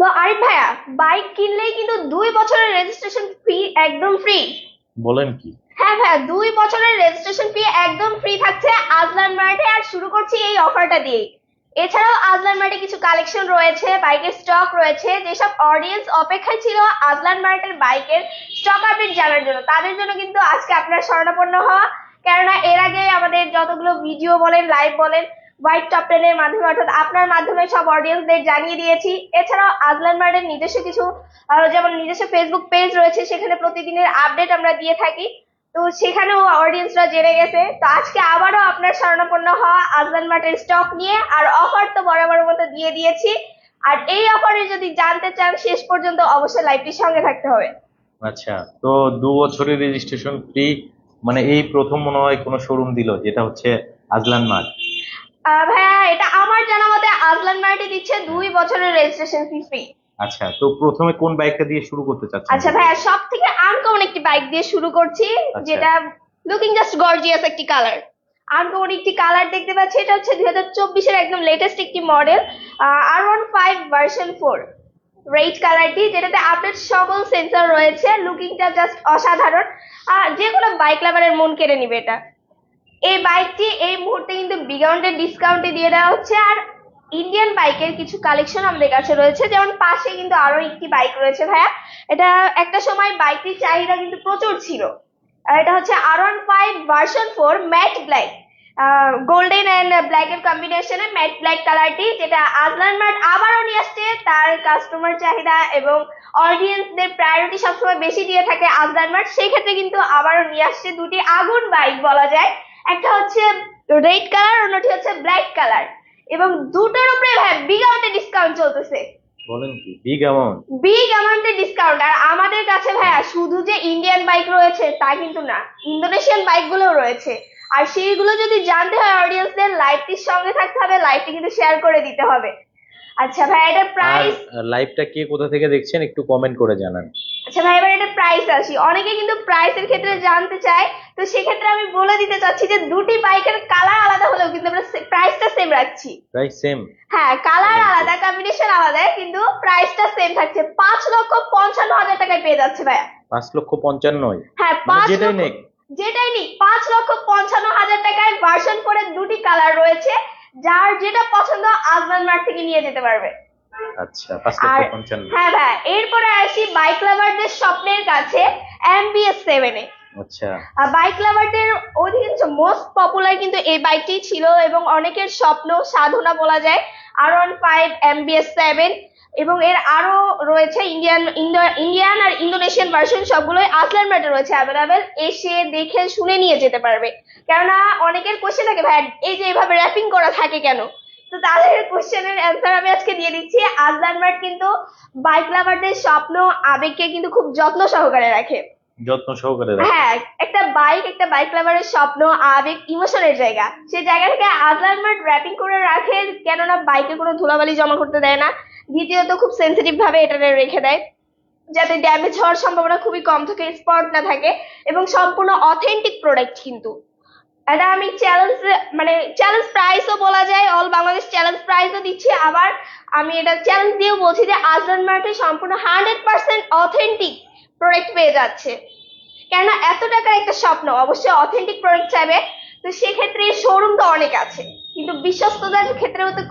তো আরিফ ভাইয়া, বাইক কিনলেই কিন্তু 2 বছরের রেজিস্ট্রেশন ফি একদম ফ্রি। বলেন কি? হ্যাঁ ভাইয়া, 2 বছরের রেজিস্ট্রেশন ফি একদম ফ্রি থাকছে আজলান মার্টে। আর শুরু করছি এই অফারটা দিয়েই। এছাড়াও আজলান মার্টে কিছু কালেকশন রয়েছে, বাইকের স্টক রয়েছে, যেসব অডিয়েন্স অপেক্ষায় ছিল আজলান মার্টের বাইকের স্টক আপডেট জানার জন্য, তাদের জন্য কিন্তু আজকে আপনার শরণাপন্ন হওয়া। কেননা এর আগে আমাদের যতগুলো ভিডিও বলেন, লাইভ বলেন, হোয়াইট টপ টেনের মাধ্যমে অর্থাৎ আপনার মাধ্যমে সব অডিয়েন্সদের জানিয়ে দিয়েছি। এছাড়াও আজলান মার্টের নিজস্ব কিছু যেমন নিজস্ব ফেসবুক পেজ রয়েছে, সেখানে প্রতিদিনের আপডেট আমরা দিয়ে থাকি। তো সেখানেও অডিয়েন্সরা জেনে গেছে। তো আজকে আবারও আপনার শরণাপন্ন হওয়া আজলান মার্টের স্টক নিয়ে। আর অফার তো বরাবর মতো দিয়ে দিয়েছি। আর এই অফারে যদি জানতে চান শেষ পর্যন্ত অবশ্যই লাইভটির সঙ্গে থাকতে হবে। আচ্ছা, তো 2 বছরের রেজিস্ট্রেশন ফ্রি, মানে এই প্রথম মনে হয় কোনো শোরুম দিল, যেটা হচ্ছে আজলান মার্ট। ভাইয়া, এটা আমার জানা মতে আজলান মার্টে দিচ্ছে 2 বছরের রেজিস্ট্রেশন ফি ফ্রি। আচ্ছা, তো প্রথমে কোন বাইকটা দিয়ে শুরু করতে চাচ্ছেন আচ্ছা যদি? ভাইয়া, সব থেকে আনকমন একটি বাইক দিয়ে শুরু করছি, আচ্ছা। যেটা লুকিং জাস্ট গর্জিয়াস একটি কালার। আনকমন একটি কালার দেখতে পাচ্ছি, এটা হচ্ছে 2024-এর একদম লেটেস্ট একটি মডেল, R15 ভার্সন 4 রেড কালারটি, যেটাতে আপডেট সকল সেন্সর রয়েছে। লুকিংটা জাস্ট অসাধারণ। আর যে কোনো বাইক লাভারের মন কেড়ে নিবে এটা। এই বাইকটি এই মুহূর্তে কিন্তু বিগাউন্টের ডিসকাউন্টে দিয়ে দেওয়া হচ্ছে। আর ইন্ডিয়ান বাইকের কিছু কালেকশন আমাদের কাছে রয়েছে, যেমন পাশে কিন্তু আরো একটি বাইক রয়েছে ভাইয়া। এটা একটা সময় বাইকটির চাহিদা কিন্তু প্রচুর ছিল। আর এটা হচ্ছে R15 version 4 matte black, golden and black এর কম্বিনেশনে ম্যাট ব্ল্যাক কালারটি, যেটা আজলান মার্ট আবারও নিয়ে আসছে। তার কাস্টমার চাহিদা এবং অডিয়েন্সদের প্রায়োরিটি সবসময় বেশি দিয়ে থাকে আজলান মার্ট, সেই ক্ষেত্রে কিন্তু আবারও নিয়ে আসছে দুটি আগুন বাইক বলা যায়। একটা হচ্ছে রেড কালার, অন্যটি হচ্ছে ব্ল্যাক কালার। এবং দুটোর উপরে ভাই বিগ অ্যামাউন্টে ডিসকাউন্ট চলতেছে। বলেন কি, বিগ অ্যামাউন্ট! বিগ অ্যামাউন্টে ডিসকাউন্ট। আর আমাদের কাছে ভাইয়া শুধু যে ইন্ডিয়ান বাইক রয়েছে তা কিন্তু না, ইন্দোনেশিয়ান বাইক গুলোও রয়েছে। আর সেইগুলো যদি জানতে হয় অডিয়েন্সদের, লাইভটির সঙ্গে থাকতে হবে, লাইভটি কিন্তু শেয়ার করে দিতে হবে। আচ্ছা ভাই, এটার আর প্রাইস। লাইভটা কে কোথা থেকে দেখছেন একটু কমেন্ট করে জানান। আচ্ছা ভাই, এবার এটা প্রাইস আসি। অনেকে কিন্তু প্রাইসের ক্ষেত্রে জানতে চায়। তো সেক্ষেত্রে আমি বলে দিতে চাচ্ছি যে দুটি বাইকের কালার আলাদা হলেও কিন্তু আমরা প্রাইসটা সেম রাখছি। Price same? হ্যাঁ, কালার বলেন কি! আলাদা, কম্বিনেশন আলাদা, কিন্তু প্রাইসটা সেম থাকছে। 5,55,000 টাকায় পেয়ে যাচ্ছে ভাইয়া। 5,55,000? হ্যাঁ, মানে পাঁচ যেটাই লক্ষ নেক। যেটাই নিক 5,55,000 টাকায় ভার্সন 4 দুটি কালার রয়েছে। যার যেটা পছন্দ আজমান মার্ট থেকে নিয়ে যেতে পারবে। আচ্ছা, পাঁচ লক্ষ আর পঞ্চান্ন হ্যাঁ ভাই, এরপরে আসি বাইক লাভারদের স্বপ্নের কাছে, MBS 7 এ। আচ্ছা। বাইক লাভারদের অধিকাংশ মোস্ট পপুলার কিন্তু এই বাইকটি ছিল এবং অনেকের স্বপ্ন সাধনা বলা যায়। R15 MBS 7, এবং এর আরো রয়েছে ইন্ডিয়ান আর ইন্দোনেশিয়ান ভার্সন, সবগুলোই আসলান মার্টে রয়েছে অ্যাভেলেবেল। এসে দেখে শুনে নিয়ে যেতে পারবে। কেননা অনেকের কোশ্চেন থাকে, ভাই এই যে এভাবে র্যাপিং করা থাকে কেন? তো তাদের কোশ্চেনের অ্যান্সার আমি আজকে দিয়ে দিচ্ছি। আজলান মার্ট কিন্তু বাইক লাভারদের স্বপ্ন আবেগকে কিন্তু খুব যত্ন সহকারে রাখে। যত্ন সহকারে রাখে। হ্যাঁ, একটা বাইক লাভারের স্বপ্ন, আবেগ, ইমোশনের জায়গা। সেই জায়গা থেকে আজলান মার্ট র্যাপিং করে রাখে, কেননা বাইকে কোনো ধুলাবালি জমা করতে দেয় না। দ্বিতীয়ত খুব সেন্সিটিভ ভাবে এটা রেখে দেয়, যাতে ড্যামেজ হওয়ার সম্ভাবনা খুবই কম থাকে, স্পট না থাকে। এবং সম্পূর্ণ অথেন্টিক প্রোডাক্ট কিন্তু। এটা আমি চ্যালেঞ্জ, মানে চ্যালেঞ্জ প্রাইসও বলা যায়, অল বাংলাদেশ চ্যালেঞ্জ প্রাইসও দিচ্ছি। আবার আমি এটা চ্যালেঞ্জ দিয়েও বলছি যে আজলান মার্টে সম্পূর্ণ 100% অথেন্টিক প্রোডাক্ট পেয়ে যাচ্ছে। কেননা এত টাকার একটা স্বপ্ন, অবশ্যই অথেন্টিক প্রোডাক্ট চাইবে। তো সেক্ষেত্রে শোরুম তো অনেক আছে, কিন্তু বিশ্বস্ততার ক্ষেত্রেও তো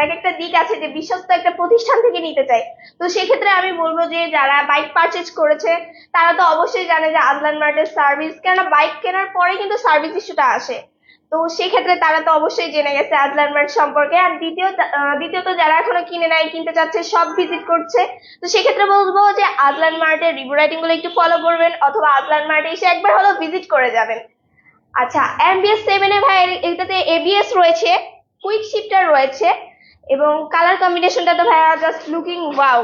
এক একটা দিক আছে, যে বিশ্বস্ত একটা প্রতিষ্ঠান থেকে নিতে চাই। তো সেক্ষেত্রে আমি বলবো যে যারা বাইক পারচেজ করেছে তারা তো অবশ্যই জানে যে আজলান মার্টের সার্ভিস, কেননা বাইক কেনার পরে কিন্তু সার্ভিস ইস্যুটা আসে। তো সেক্ষেত্রে তারা তো অবশ্যই জেনে গেছে আজলান মার্ট সম্পর্কে। আর দ্বিতীয়ত যারা এখনো কিনে নাই, কিনতে চাচ্ছে, সব ভিজিট করছে, তো সেক্ষেত্রে বলবো যে আজলান মার্টের রিভিউ রাইটিং গুলো একটু ফলো করবেন, অথবা আজলান মার্টে এসে একবার হলেও ভিজিট করে যাবেন। আচ্ছা, MBS 7 ভাই এটাতে ABS রয়েছে, কুইক শিফটার রয়েছে, এবং কালার কম্বিনেশনটা তো ভাইয়া জাস্ট লুকিং ওয়াও।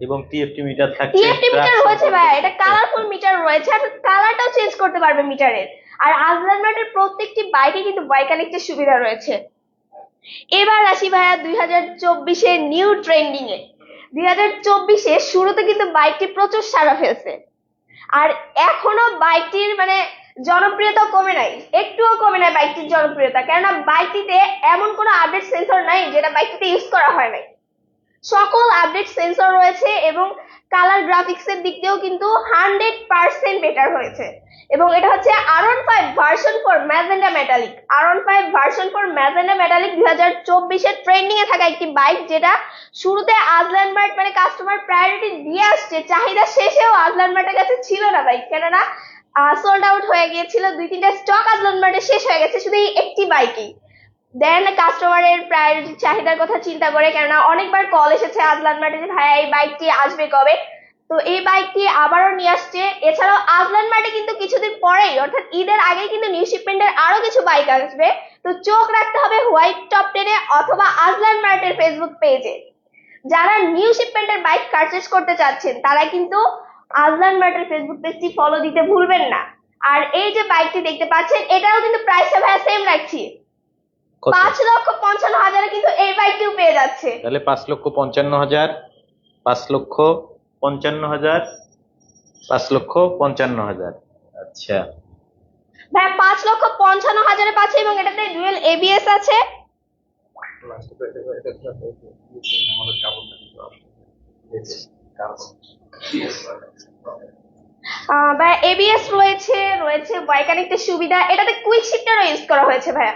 এবং টিএফটি মিটার থাকছে, টিএফটি মিটার ট্রাকশন রয়েছে ভাই, এটা থাকছে। কালারফুল মিটার রয়েছে, আর কালারটাও চেঞ্জ করতে পারবে মিটারের। আর আজলান মার্টের প্রত্যেকটি বাইকে কিন্তু বাই কানেক্টের সুবিধা রয়েছে। এবার আসি ভাইয়া 2024-এ নিউ ট্রেন্ডিং এ। 2024-এ শুরুতে কিন্তু বাইকটি প্রচুর সাড়া ফেলছে। আর এখনো বাইকটির মানে জনপ্রিয়তা কমে নাই, একটুও কমে নাই বাইকটির জনপ্রিয়তা। কেননা বাইকটিতে এমন কোনো আপডেট সেন্সর নাই যেটা বাইকটিতে ইউজ করা হয় নাই। সকল আপডেট সেন্সর রয়েছে এবং কালার গ্রাফিক্স এর দিক দিয়েও কিন্তু 100% বেটার হয়েছে। এবং এটা হচ্ছে R15 version 4 magenta metallic. R15 version 4 magenta metallic 2024 এর ট্রেন্ডিং এ থাকা একটি বাইক, যেটা শুরুতে আজলান মার্ট মানে কাস্টমার প্রায়োরিটি দিয়ে আসছে, চাহিদা শেষেও আজলান মার্টের কাছে ছিল না বাইক, কেননা সোল্ড আউট হয়ে গিয়েছিল, 2-3টা স্টক আজলান মার্টে শেষ হয়ে গেছে শুধু এই একটি বাইকই। দেন কাস্টমারের প্রায়োরিটি চাহিদার কথা চিন্তা করে, কেননা অনেকবার কল এসেছে আজলান মার্টে যে ভাইয়া এই বাইকটি আসবে কবে, তো এই বাইকটি আবারও নিয়ে আসছে। এছাড়াও আজলান মার্টে কিন্তু কিছুদিন পরেই অর্থাৎ ঈদের আগে কিন্তু নিউ শিপমেন্টের আরো কিছু বাইক আসবে, তো চোখ রাখতে হবে হোয়াইট টপ 10-এ অথবা আজলান মার্টের ফেসবুক পেজে। যারা নিউ শিপমেন্টের বাইক পারচেজ করতে চাচ্ছেন তারা কিন্তু আজলান মার্টের ফেসবুক পেজটি ফলো দিতে ভুলবেন না। আর এই যে বাইকটি দেখতে পাচ্ছেন এটাও কিন্তু প্রাইসটা ভাইয়া সেম রাখছি, কত? 5,55,000 কিন্তু এই বাইকটিও পেয়ে যাচ্ছে। তাহলে 5,55,000, 5,55,000, 5,55,000। আচ্ছা, ভাইয়া 5,55,000 পাচ্ছে এবং এটাতে ডুয়েল এবিএস আছে। ভাইয়া এবিএস রয়েছে, রয়েছে ওয়াই কানেক্টের সুবিধা, এটাতে কুইক শিফটারও ইউজ করা হয়েছে ভাইয়া।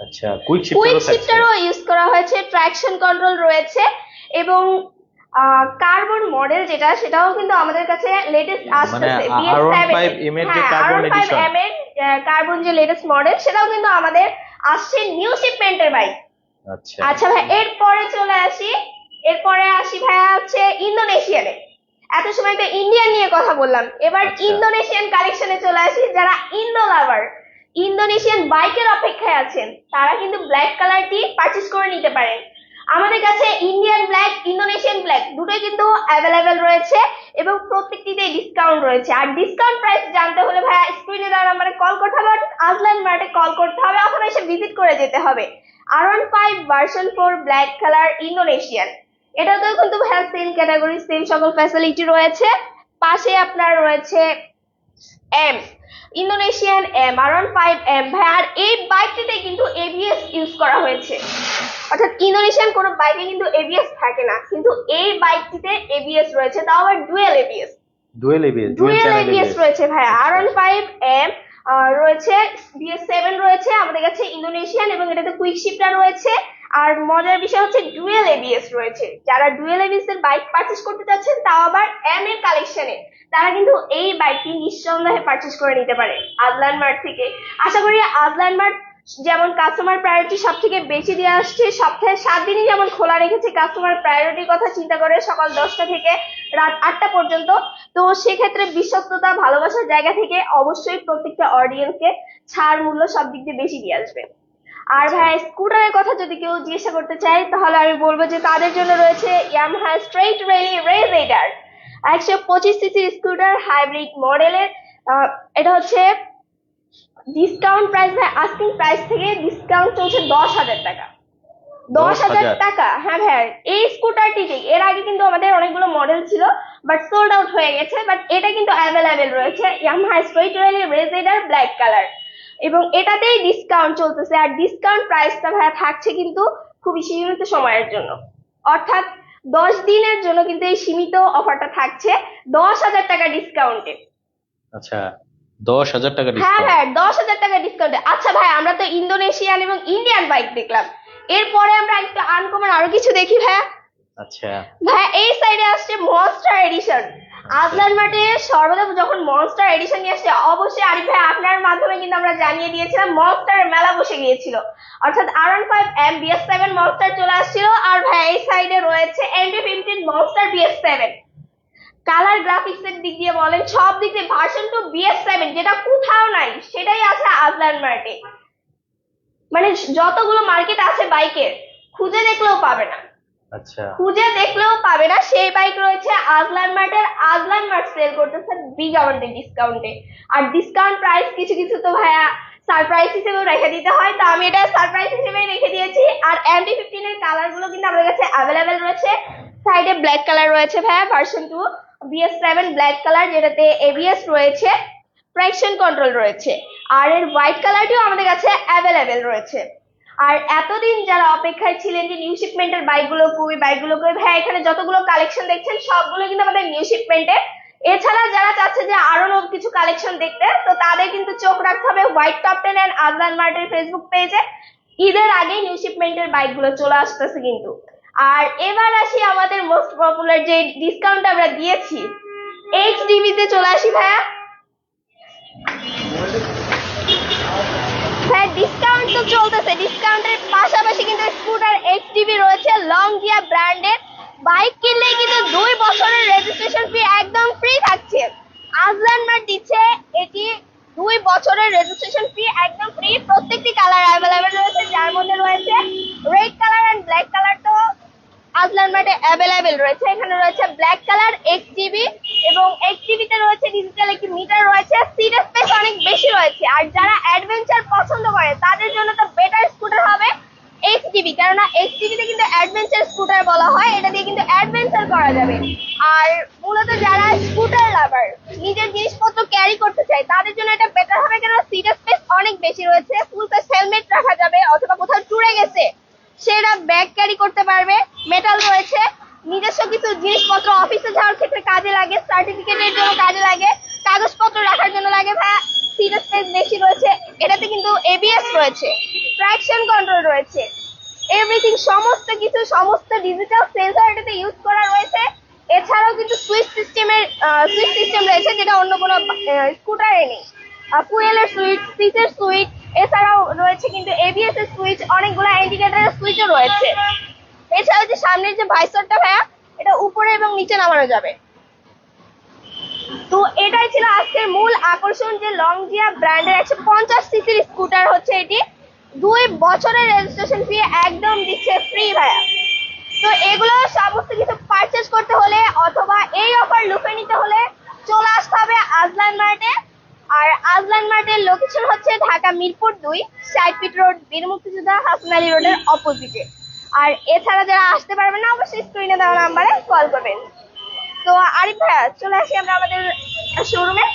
আচ্ছা, কুইক কুইক শিফটারও থাকছে। শিফটারও ইউজ করা হয়েছে, ট্র্যাকশন কন্ট্রোল রয়েছে এবং কার্বন মডেল যেটা সেটাও কিন্তু আমাদের কাছে লেটেস্ট আসছে R15M এর যে কার্বন এডিশন, R15M এর কার্বন যে লেটেস্ট মডেল সেটাও কিন্তু আমাদের আসছে নিউ শিপমেন্টের বাইক। আচ্ছা আচ্ছা ভাই এরপরে আসি ভাইয়া হচ্ছে ইন্দোনেশিয়ানে। এত সময় তো ইন্ডিয়ান নিয়ে কথা বললাম, এবার আচ্ছা। ইন্দোনেশিয়ান কালেকশনে চলে আসি। যারা ইন্দো লাভার, ইন্দোনেশিয়ান বাইকের অপেক্ষায় আছেন, তারা কিন্তু ব্ল্যাক কালারটি পারচেজ করে নিতে পারেন। আমাদের কাছে ইন্ডিয়ান ব্ল্যাক, ইন্দোনেশিয়ান ব্ল্যাক দুটোই কিন্তু অ্যাভেলেবেল রয়েছে এবং প্রত্যেকটিতে ডিসকাউন্ট রয়েছে। আর ডিসকাউন্ট প্রাইস জানতে হলে ভাইয়া স্ক্রিনে দেওয়া নাম্বারে কল করতে হবে, আজলান মার্টে কল করতে হবে অথবা এসে ভিজিট করে যেতে হবে। R15 version 4 black colour Indonesian, এটাতেও কিন্তু ভাইয়া সেম ক্যাটাগরি, সেম সকল ফ্যাসিলিটি রয়েছে। পাশে আপনার রয়েছে এম, ইন্দোনেশিয়ান এম, R15M ভাই। আর এই বাইকটিতে কিন্তু এবিএস ইউজ করা হয়েছে, অর্থাৎ ইন্দোনেশিয়ান কোনো বাইকে কিন্তু এবিএস থাকে না, কিন্তু এই বাইকটিতে এবিএস রয়েছে, তাও আবার dual ABS. Dual ABS, dual ABS রয়েছে ভাইয়া। R15M রয়েছে, BS7 রয়েছে আমাদের কাছে ইন্দোনেশিয়ান এবং এটাতে কুইক শিফটার রয়েছে। আর মজার বিষয় হচ্ছে ডুয়েল এবিএস রয়েছে। যারা ডুয়েল এবিএস এর বাইক পারচেজ করতে চাচ্ছেন তাও আবার এম এর কালেকশনে, তারা কিন্তু এই বাইকটি নিঃসন্দেহে পারচেজ করে নিতে পারে আজলান মার্ট থেকে। আশা করি আজলান মার্ট যেমন কাস্টমার প্রায়োরিটি সব থেকে বেশি দিয়ে আসছে, সপ্তাহে 7 দিনই যেমন খোলা রেখেছে কাস্টমার প্রায়োরিটির কথা চিন্তা করে সকাল 10টা থেকে রাত 8টা পর্যন্ত, তো সেক্ষেত্রে বিশ্বস্ততা ভালোবাসার জায়গা থেকে অবশ্যই প্রত্যেকটা অডিয়েন্সকে ছাড় মূল্য সব দিক দিয়ে বেশি দিয়ে আসবে। আর ভাই স্কুটারের কথা যদি কেউ জিজ্ঞাসা করতে চায় তাহলে আমি বলবো যে তাদের জন্য রয়েছে Yamaha street rally race rider, 125 সিসির স্কুটার হাইব্রিড মডেলের। এটা হচ্ছে ডিসকাউন্ট প্রাইস ভাই, আস্কিং প্রাইস থেকে ডিসকাউন্ট চলছে 10,000 টাকা। 10,000 টাকা, হ্যাঁ ভাই। এই স্কুটারটিতে এর আগে কিন্তু আমাদের অনেকগুলো মডেল ছিল বাট সোল্ড আউট হয়ে গেছে, বাট এটা কিন্তু অ্যাভেলেবেল রয়েছে, Yamaha street rally race rider black colour, এবং এটাতেই ডিসকাউন্ট চলতেছে। আর ডিসকাউন্ট প্রাইসটা ভাইয়া থাকছে কিন্তু খুবই সীমিত সময়ের জন্য, অর্থাৎ 10 দিনের জন্য কিন্তু এই সীমিত অফারটা থাকছে 10,000 টাকা ডিসকাউন্টে। আচ্ছা, 10,000 টাকা হ্যাঁ ডিসকাউন্ট। হ্যাঁ 10,000 টাকা ডিসকাউন্টে। আচ্ছা ভাই আমরা তো ইন্দোনেশিয়ান এবং ইন্ডিয়ান বাইক দেখলাম, এরপরে আমরা একটু আনকমন আরো কিছু দেখি ভাইয়া। আচ্ছা, ভাইয়া এই সাইডে আসছে মনস্টার এডিশন। আজলান মার্টে সর্বদা যখন মনস্টার এডিশন নিয়ে আসছে, অবশ্যই আরিফ ভাই আপনার মাধ্যমে কিন্তু আমরা জানিয়ে দিয়েছিলাম মনস্টার মেলা বসে গিয়েছিল, অর্থাৎ R15M BS7 মনস্টার চলে আসছিল। আর ভাই এই সাইডে রয়েছে MT-15 monster BS7। Colour graphics এর দিক দিয়ে বলেন, সব দিক দিয়ে ভার্সন 2 BS7 যেটা কোথাও নাই সেটাই আছে আজলান মার্টে। মানে যতগুলো মার্কেট আছে বাইকের, খুঁজে দেখলেও পাবে না, আচ্ছা, খুঁজে দেখলেও পাবে না সেই বাইক রয়েছে আজলান মার্টের। আজলান মার্ট সেল করতেছে বিগ অ্যামাউন্টের ডিসকাউন্টে। আর ডিসকাউন্ট প্রাইস কিছু কিছু তো ভাইয়া সারপ্রাইজ হিসেবেও রেখে দিতে হয়, তো আমি এটা সারপ্রাইজ হিসেবেই রেখে দিয়েছি। আর MT-15 এর কালার গুলো কিন্তু আমাদের কাছে অ্যাভেলেবেল রয়েছে। সাইডে ব্ল্যাক কালার রয়েছে ভাইয়া, ভার্সন 2 BS7 ব্ল্যাক কালার, যেটাতে ABS রয়েছে, ট্র্যাকশন কন্ট্রোল রয়েছে। আর এর হোয়াইট কালারটিও আমাদের কাছে অ্যাভেলেবেল রয়েছে। আর এতদিন যারা অপেক্ষায় ছিলেন যে নিউ শিপমেন্টের বাইকগুলো ভাই এখানে যতগুলো কালেকশন দেখছেন সবগুলো কিন্তু আমাদের নিউ শিপমেন্টের। এছাড়া যারা চাচ্ছে যে আরো কিছু কালেকশন দেখতে, তো তাদের কিন্তু চোখ রাখতে হবে হোয়াইট টপ 10 এন্ড আজলান মার্টের ফেসবুক পেজে। ঈদের আগেই নিউ শিপমেন্টের বাইকগুলো চলে আসতেছে কিন্তু। আর এবার আসি আমাদের মোস্ট পপুলার যে ডিসকাউন্ট আমরা দিয়েছি, এইচডিবি তে চলে আসি ভাইয়া। হ্যাঁ, ডিসকাউন্ট তো চলতেছে, ডিসকাউন্টের পাশাপাশি কিন্তু স্কুটার এইচডিবি রয়েছে লং জিয়া ব্র্যান্ডের। বাইক কিনলে কিন্তু 2 বছরের রেজিস্ট্রেশন ফি একদম ফ্রি থাকছে। আজলান মার্ট দিচ্ছে এটি 2 বছরের রেজিস্ট্রেশন ফি একদম ফ্রি। প্রত্যেকটি কালার অ্যাভেলেবেল রয়েছে, যার মধ্যে রয়েছে red colour and black colour. তো আজলান মার্টে অ্যাভেলেবেল রয়েছে, এখানে রয়েছে ব্ল্যাক কালার এইচডিবি, এবং এইচডিবি তে রয়েছে ডিজিটাল একটি মিটার রয়েছে, সিট স্পেস অনেক বেশি রয়েছে। আর যারা অ্যাডভেঞ্চার পছন্দ করে তাদের জন্য তো বেটার স্কুটার হবে এইচডিবি, কেননা এইচডিবি তে কিন্তু অ্যাডভেঞ্চার স্কুটার বলা হয়, এটা দিয়ে কিন্তু অ্যাডভেঞ্চার করা যাবে। আর মূলত যারা স্কুটার লাভার, নিজের জিনিসপত্র ক্যারি করতে চায়, তাদের জন্য এটা বেটার হবে, কেন সিট স্পেস অনেক বেশি রয়েছে। ফুল ফেস হেলমেট রাখা যাবে, অথবা কোথাও ট্যুরে গেছে সেটা ব্যাগ ক্যারি করতে পারবে। মেটাল রয়েছে, নিজস্ব কিছু জিনিসপত্র অফিসে যাওয়ার ক্ষেত্রে কাজে লাগে, সার্টিফিকেটের জন্য কাজে লাগে, কাগজপত্র রাখার জন্য লাগে। ভাই সিট স্পেস বেশি রয়েছে, এটাতে কিন্তু এবিএস রয়েছে, ট্র্যাকশন কন্ট্রোল রয়েছে, এভরিথিং সমস্ত কিছু, সমস্ত ডিজিটাল সেন্সর এটাতে ইউজ করা রয়েছে। এছাড়াও কিন্তু সুইচ সিস্টেম রয়েছে, যেটা অন্য কোনো স্কুটারে নেই। ফুয়েলের সুইচ, সিটের সুইচ, এছাড়াও রয়েছে কিন্তু এবিএস এর সুইচ, অনেকগুলো ইন্ডিকেটরের সুইচও রয়েছে। এছাড়াও যে সামনের যে ভাইসারটা ভাইয়া, এটা উপরে এবং নিচে নামানো যাবে। তো এটাই ছিল আজকের মূল আকর্ষণ, যে লং জিয়া ব্র্যান্ডের 150 সিসির স্কুটার হচ্ছে এটি, 2 বছরের রেজিস্ট্রেশন ফি একদম দিচ্ছে ফ্রি ভাইয়া। তো এগুলো সমস্ত কিছু পারচেজ করতে হলে অথবা এই অফার লুফে নিতে হলে চলে আসতে হবে আজলান মার্টে। আর আজলান মার্টের লোকেশন হচ্ছে ঢাকা মিরপুর 2, 60 ফিট রোড, বীর মুক্তিযোদ্ধা হাসান আলী রোডের অপোজিটে। আর এছাড়া যারা আসতে পারবেন না, অবশ্যই স্ক্রিনে দেওয়া নাম্বারে কল করবেন। তো আরিফ ভাইয়া, চলে আসি আমরা আমাদের শোরুমে।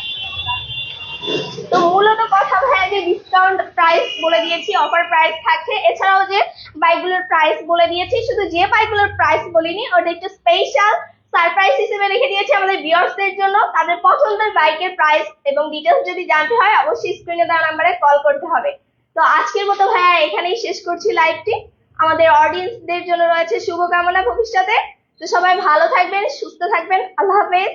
তো মূলত কথা ভাইয়া, যে ডিসকাউন্ট প্রাইস বলে দিয়েছি, অফার প্রাইস থাকছে, এছাড়াও যে বাইকগুলোর প্রাইস বলে দিয়েছি। শুধু যে বাইকগুলোর প্রাইস বলিনি, ওটা একটু স্পেশাল সারপ্রাইজ হিসেবে রেখে দিয়েছি আমাদের ভিউয়ার্সদের জন্য। তাদের পছন্দের বাইকের প্রাইস এবং ডিটেলস যদি জানতে হয়, অবশ্যই স্ক্রিনে দেওয়া নাম্বারে কল করতে হবে। তো আজকের মতো ভাইয়া এখানেই শেষ করছি লাইভটি। আমাদের অডিয়েন্সদের জন্য রয়েছে শুভকামনা ভবিষ্যতে। তো সবাই ভালো থাকবেন, সুস্থ থাকবেন, আল্লাহ হাফেজ।